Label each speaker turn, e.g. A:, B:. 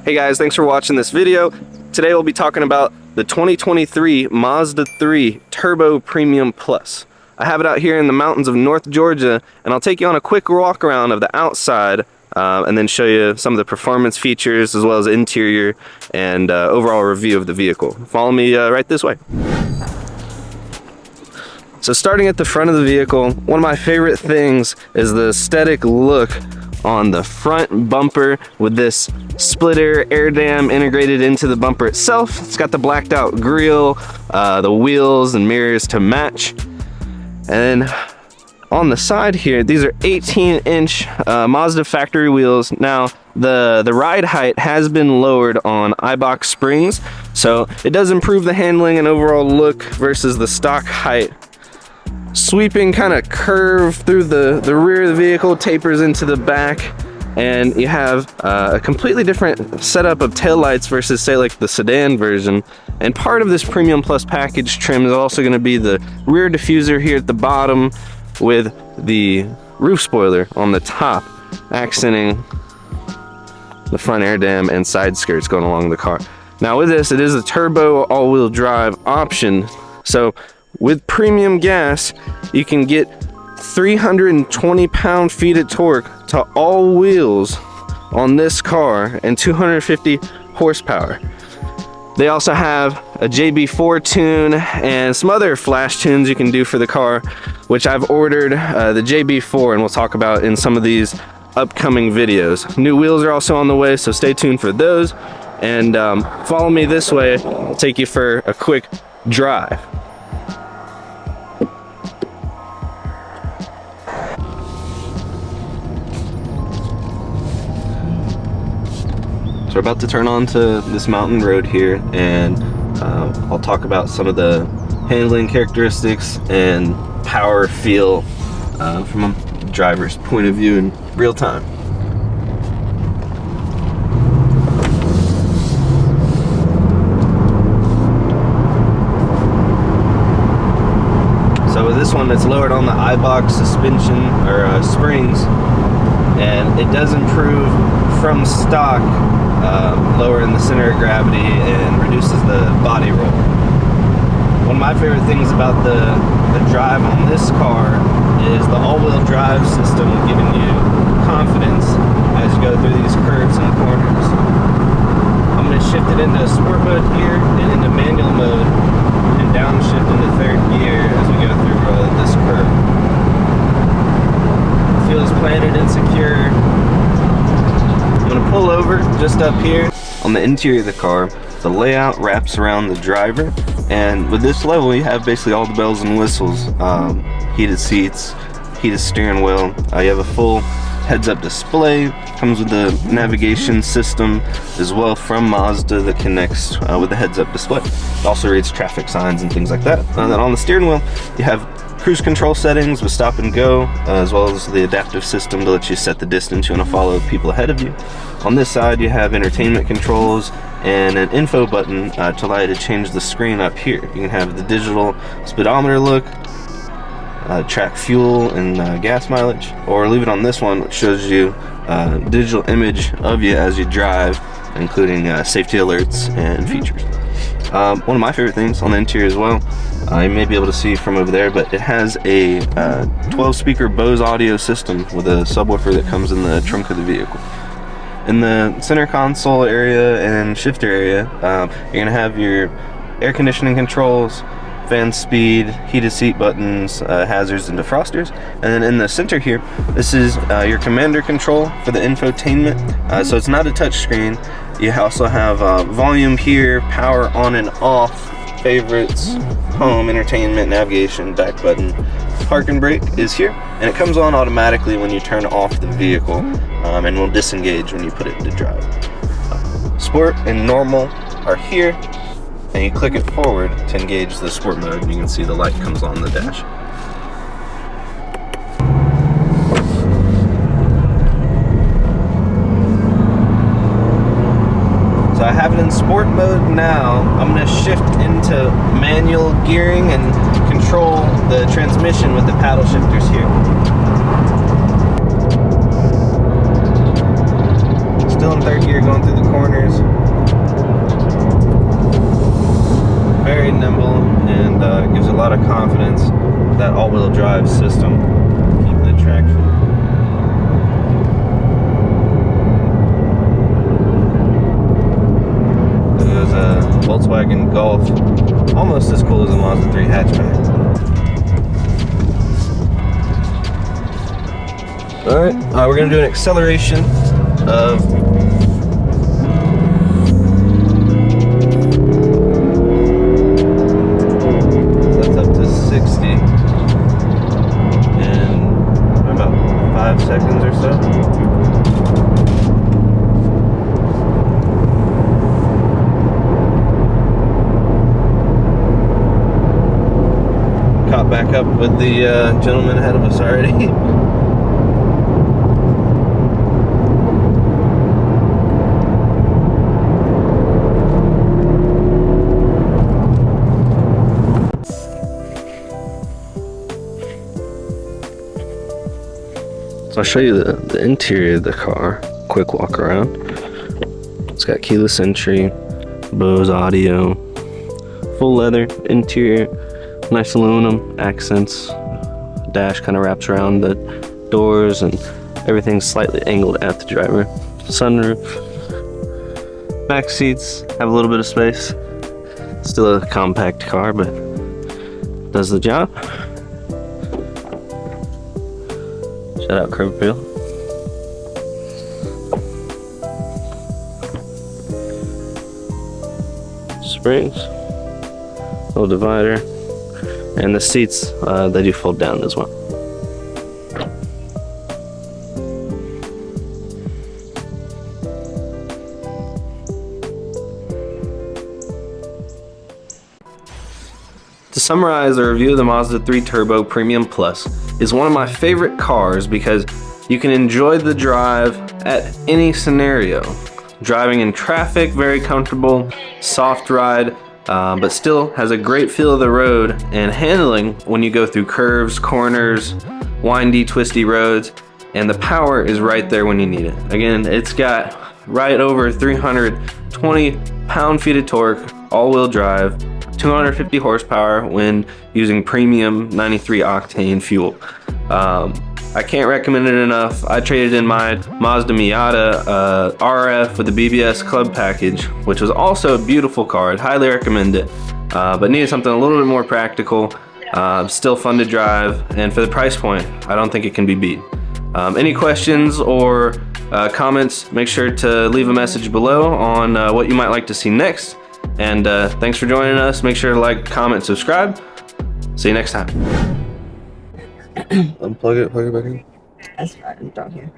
A: Hey guys, thanks for watching this video. Today we'll be talking about the 2023 Mazda 3 Turbo Premium Plus. I have it out here in the mountains of North Georgia, and I'll take you on a quick walk around of the outside and then show you some of the performance features as well as interior and overall review of the vehicle. Follow me right this way. So starting at the front of the vehicle, one of my favorite things is the aesthetic look on the front bumper with this splitter air dam integrated into the bumper itself. It's got the blacked out grille, the wheels and mirrors to match. And on the side here, these are 18-inch Mazda factory wheels. Now, the ride height has been lowered on iBox springs, so it does improve the handling and overall look versus the stock height. Sweeping kind of curve through the rear of the vehicle, tapers into the back, and you have a completely different setup of taillights versus, say, like the sedan version. And part of this Premium Plus package trim is also going to be the rear diffuser here at the bottom with the roof spoiler on the top, accenting the front air dam and side skirts going along the car. Now with this, it is a turbo all-wheel drive option, so with premium gas, you can get 320 pound-feet of torque to all wheels on this car and 250 horsepower. They also have a JB4 tune and some other flash tunes you can do for the car, which I've ordered the JB4, and we'll talk about in some of these upcoming videos. New wheels are also on the way, so stay tuned for those. And follow me this way. I'll take you for a quick drive. We're about to turn onto this mountain road here, and I'll talk about some of the handling characteristics and power feel from a driver's point of view in real time. So with this one, it's lowered on the iBox suspension or springs, and it does improve from stock, lowering the center of gravity and reduces the body roll. One of my favorite things about the drive on this car is the all-wheel drive system, giving you confidence as you go through these curves and corners. I'm going to shift it into sport mode here and into manual mode, and downshift into third gear as we go through this curve. It feels planted and secure. I'm going to pull over just up here. On the interior of the car, the layout wraps around the driver, and with this level you have basically all the bells and whistles. Heated seats, heated steering wheel, you have a full heads-up display, comes with the navigation system as well from Mazda that connects with the heads-up display. It also reads traffic signs and things like that. And then on the steering wheel you have cruise control settings with stop and go, as well as the adaptive system to let you set the distance you want to follow people ahead of you. On this side you have entertainment controls and an info button to allow you to change the screen up here. You can have the digital speedometer look, track fuel and gas mileage, or leave it on this one, which shows you digital image of you as you drive, including safety alerts and features. One of my favorite things on the interior as well, you may be able to see from over there, but it has a 12-speaker Bose audio system with a subwoofer that comes in the trunk of the vehicle. In the center console area and shifter area, you're going to have your air conditioning controls, fan speed, heated seat buttons, hazards and defrosters. And then in the center here, this is your commander control for the infotainment. So it's not a touch screen. You also have volume here, power on and off, favorites, home, entertainment, navigation, back button. Park and brake is here, and it comes on automatically when you turn off the vehicle, and will disengage when you put it into drive. Sport and normal are here, and you click it forward to engage the sport mode, and you can see the light comes on the dash. So I have it in sport mode now. I'm going to shift into manual gearing and control the transmission with the paddle shifters here. still in third gear going through the corners. Very nimble and gives a lot of confidence with that all-wheel drive system. Keep the traction. There's a Volkswagen Golf, almost as cool as a Mazda 3 hatchback. Alright, we're going to do an acceleration of that's up to 60 in about 5 seconds or so. Caught back up with the gentleman ahead of us already. So I'll show you the interior of the car. Quick walk around. It's got keyless entry, Bose audio, full leather interior, nice aluminum accents. Dash kind of wraps around the doors and everything's slightly angled at the driver. Sunroof. Back seats have a little bit of space. Still a compact car, but does the job. Shout out curb appeal. Springs, little divider, and the seats they do fold down as well. To summarize, a review of the Mazda 3 Turbo Premium Plus is one of my favorite cars because you can enjoy the drive at any scenario. Driving in traffic, very comfortable, soft ride, but still has a great feel of the road and handling when you go through curves, corners, windy, twisty roads, and the power is right there when you need it. Again, it's got right over 320 pound-feet of torque, all-wheel drive, 250 horsepower when using premium 93 octane fuel. I can't recommend it enough. I traded in my Mazda Miata RF with the BBS Club package, which was also a beautiful car. I'd highly recommend it, but needed something a little bit more practical, still fun to drive, and for the price point, I don't think it can be beat. Any questions or comments, make sure to leave a message below on what you might like to see next. And thanks for joining us. Make sure to like, comment, subscribe. See you next time. Unplug it, plug it back in.
B: That's fine, don't care.